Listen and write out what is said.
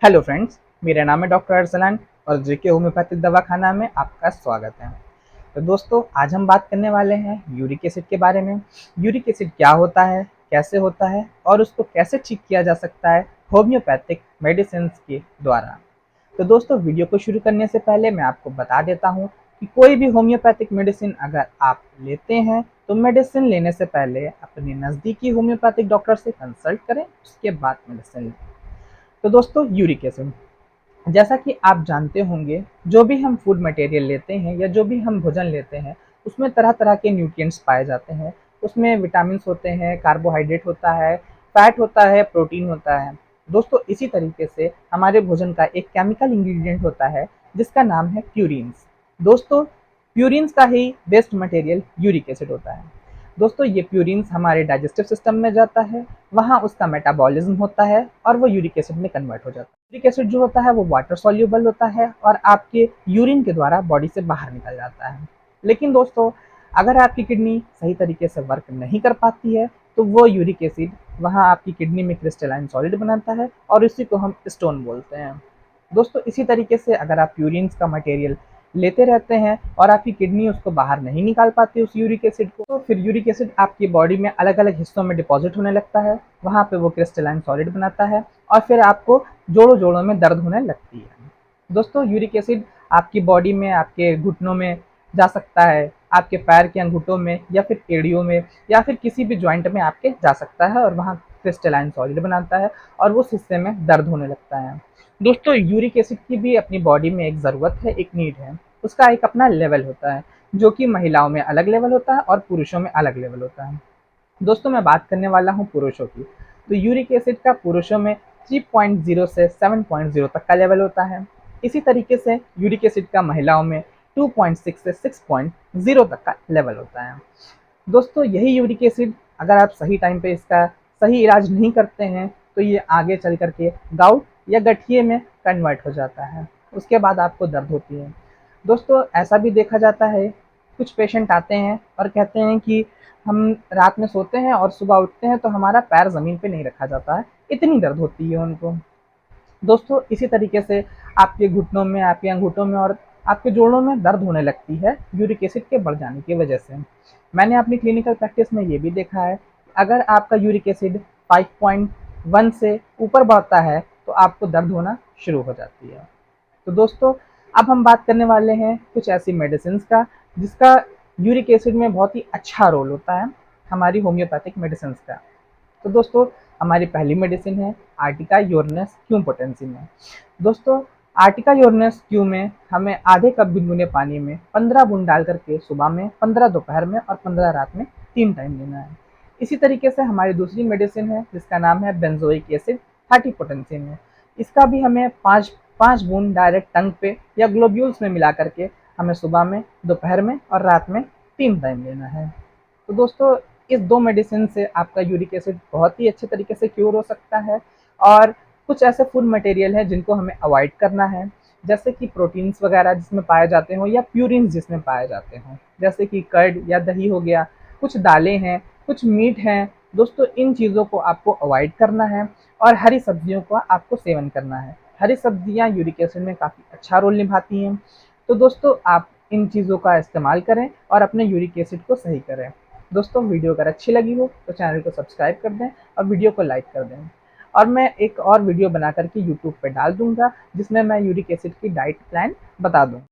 Hello friends, मेरा नाम है डॉक्टर अरसलान और जेके होम्योपैथिक दवाखाना में आपका स्वागत है। तो दोस्तों, आज हम बात करने वाले हैं यूरिक एसिड के बारे में। यूरिक एसिड क्या होता है, कैसे होता है और उसको कैसे ठीक किया जा सकता है होम्योपैथिक मेडिसिन के द्वारा। तो दोस्तों, वीडियो को शुरू करने से पहले मैं आपको बता देता हूँ कि कोई भी होम्योपैथिक मेडिसिन अगर आप लेते हैं तो मेडिसिन लेने से पहले अपने नज़दीकी होम्योपैथिक डॉक्टर से कंसल्ट करें, उसके बाद मेडिसिन लें। तो दोस्तों, यूरिक एसिड जैसा कि आप जानते होंगे, जो भी हम फूड मटेरियल लेते हैं या जो भी हम भोजन लेते हैं, उसमें तरह तरह के न्यूट्रिएंट्स पाए जाते हैं। उसमें विटामिन होते हैं, कार्बोहाइड्रेट होता है, फैट होता है, प्रोटीन होता है। दोस्तों, इसी तरीके से हमारे भोजन का एक केमिकल इंग्रेडिएंट होता है जिसका नाम है प्यूरिन्स। दोस्तों, प्यूरिन्स का ही बेस्ट मटेरियल यूरिक एसिड होता है। दोस्तों, ये प्यूरिन्स हमारे डाइजेस्टिव सिस्टम में जाता है, वहाँ उसका मेटाबॉलिज्म होता है और वो यूरिक एसिड में कन्वर्ट हो जाता है। यूरिक एसिड जो होता है वो वाटर सॉल्यूबल होता है और आपके यूरिन के द्वारा बॉडी से बाहर निकल जाता है। लेकिन दोस्तों, अगर आपकी किडनी सही तरीके से वर्क नहीं कर पाती है तो वो यूरिक एसिड वहाँ आपकी किडनी में क्रिस्टलाइन सॉलिड बनाता है और इसी को हम स्टोन बोलते हैं। दोस्तों, इसी तरीके से अगर आप यूरिन्स का मटेरियल लेते रहते हैं और आपकी किडनी उसको बाहर नहीं निकाल पाती उस यूरिक एसिड को, तो फिर यूरिक एसिड आपकी बॉडी में अलग अलग हिस्सों में डिपॉजिट होने लगता है। वहाँ पे वो क्रिस्टलाइन सॉलिड बनाता है और फिर आपको जोड़ों जोड़ों में दर्द होने लगती है। दोस्तों, यूरिक एसिड आपकी बॉडी में, आपके घुटनों में जा सकता है, आपके पैर के अंगूठों में या फिर एड़ियों में या फिर किसी भी जॉइंट में आपके जा सकता है और वहाँ क्रिस्टलाइन सॉलिड बनाता है और उस हिस्से में दर्द होने लगता है। दोस्तों, यूरिक एसिड की भी अपनी बॉडी में एक ज़रूरत है, एक नीड है। उसका एक अपना लेवल होता है, जो कि महिलाओं में अलग लेवल होता है और पुरुषों में अलग लेवल होता है। दोस्तों, मैं बात करने वाला हूँ पुरुषों की। तो यूरिक एसिड का पुरुषों में 3.0 से 7.0 तक का लेवल होता है। इसी तरीके से यूरिक एसिड का महिलाओं में 2.6 से 6.0 तक का लेवल होता है। दोस्तों, यही यूरिक एसिड अगर आप सही टाइम पे इसका सही इलाज नहीं करते हैं तो ये आगे चल करके गाउट या गठिए में कन्वर्ट हो जाता है। उसके बाद आपको दर्द होती है। दोस्तों, ऐसा भी देखा जाता है, कुछ पेशेंट आते हैं और कहते हैं कि हम रात में सोते हैं और सुबह उठते हैं तो हमारा पैर ज़मीन पे नहीं रखा जाता है, इतनी दर्द होती है उनको। दोस्तों, इसी तरीके से आपके घुटनों में, आपके अंगूठों में और आपके जोड़ों में दर्द होने लगती है यूरिक एसिड के बढ़ जाने की वजह से। मैंने अपनी क्लिनिकल प्रैक्टिस में ये भी देखा है, अगर आपका यूरिक एसिड 5.1 से ऊपर बढ़ता है तो आपको दर्द होना शुरू हो जाती है। तो दोस्तों, अब हम बात करने वाले हैं कुछ ऐसी मेडिसिन का जिसका यूरिक एसिड में बहुत ही अच्छा रोल होता है हमारी होम्योपैथिक मेडिसिन का। तो दोस्तों, हमारी पहली मेडिसिन है आर्टिका यूरनेस क्यू पोटेंसी में। दोस्तों, आर्टिका यूरनेस क्यू में हमें आधे कप गुनगुने पानी में 15 बूंद डाल करके सुबह में, 15 दोपहर में और 15 रात में 3 टाइम लेना है। इसी तरीके से हमारी दूसरी मेडिसिन है जिसका नाम है बेंजोइक एसिड 30 पोटेंसी में। इसका भी हमें 5 बूंद डायरेक्ट टंग पे या ग्लोब्यूल्स में मिला करके हमें सुबह में, दोपहर में और रात में 3 टाइम लेना है। तो दोस्तों, इस 2 मेडिसिन से आपका यूरिक एसिड बहुत ही अच्छे तरीके से क्योर हो सकता है। और कुछ ऐसे फूड मटेरियल हैं जिनको हमें अवॉइड करना है, जैसे कि प्रोटीन्स वगैरह जिसमें पाए जाते हों या प्यूरिन्स जिसमें पाए जाते हों, जैसे कि कर्ड या दही हो गया, कुछ दालें हैं, कुछ मीट हैं। दोस्तों, इन चीज़ों को आपको अवॉइड करना है और हरी सब्जियों का आपको सेवन करना है। हरी सब्जियाँ यूरिक एसिड में काफ़ी अच्छा रोल निभाती हैं। तो दोस्तों, आप इन चीज़ों का इस्तेमाल करें और अपने यूरिक एसिड को सही करें। दोस्तों, वीडियो अगर अच्छी लगी हो तो चैनल को सब्सक्राइब कर दें और वीडियो को लाइक कर दें। और मैं एक और वीडियो बना करके यूट्यूब पे डाल दूंगा जिसमें मैं यूरिक एसिड की डाइट प्लान बता दूँ।